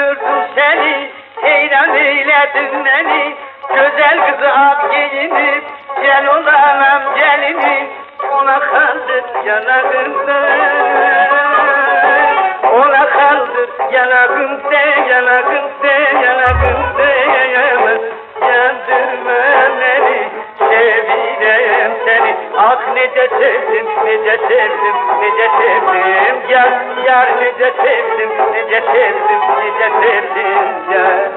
gördüm seni, heyran eyledin beni. Güzel kızı at giyinip, gel olamam gelini. Ona kaldır yanakında, ona kaldır yanakında, yanakında, yanakında. Yandırma beni, sevirem seni. Ah nece sevdim, nece sevdim, nece sevdim. Yar, yar nece sevdim, nece sevdim, nece sevdim yar.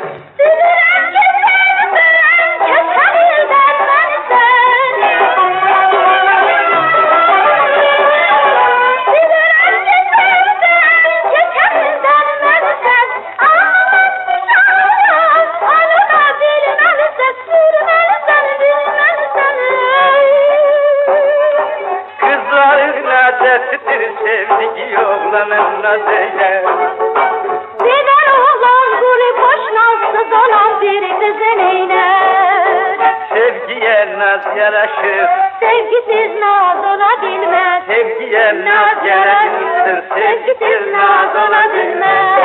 Sevdiği oğlanın nazıyla Diler oğlan gülü boş nazsız olan bir kızın eyler. Sevgiye naz yaraşır, Sevgisiz naz olabilmez. sevgiye naz yaraşır, Sevgisiz naz olabilmez.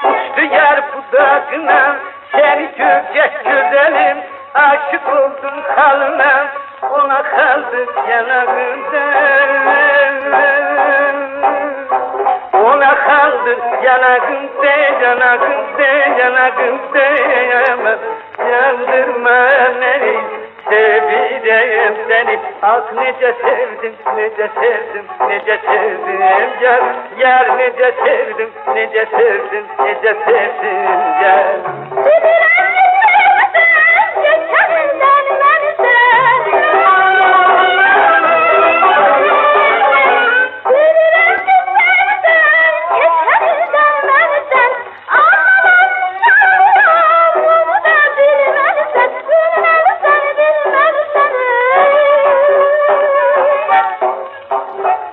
Uçtu yar budağına, seni görecek güzelim, aşık oldum kalına, ona kaldı yanağında. Ona kaldı yanağında, yanağında, yanağında. Yandırma beni, sevirem seni. Ah nece sevdim, nece sevdim, nece sevdim yar. Yar nece sevdim, nece sevdim, nece sevdim yar.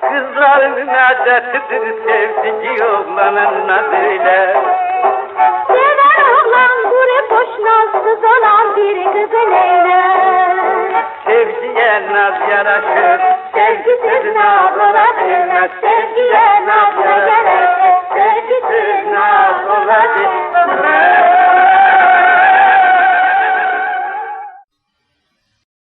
Kızların adetidir sevdiği oğlanın adıyla. Sever oğlan gülü boş nazsız olan bir kızın eyler. Sevgiye naz yaraşır, Sevgisiz naz olabilmez. Sevgiye naz yaraşır. sevgisiz naz olacak.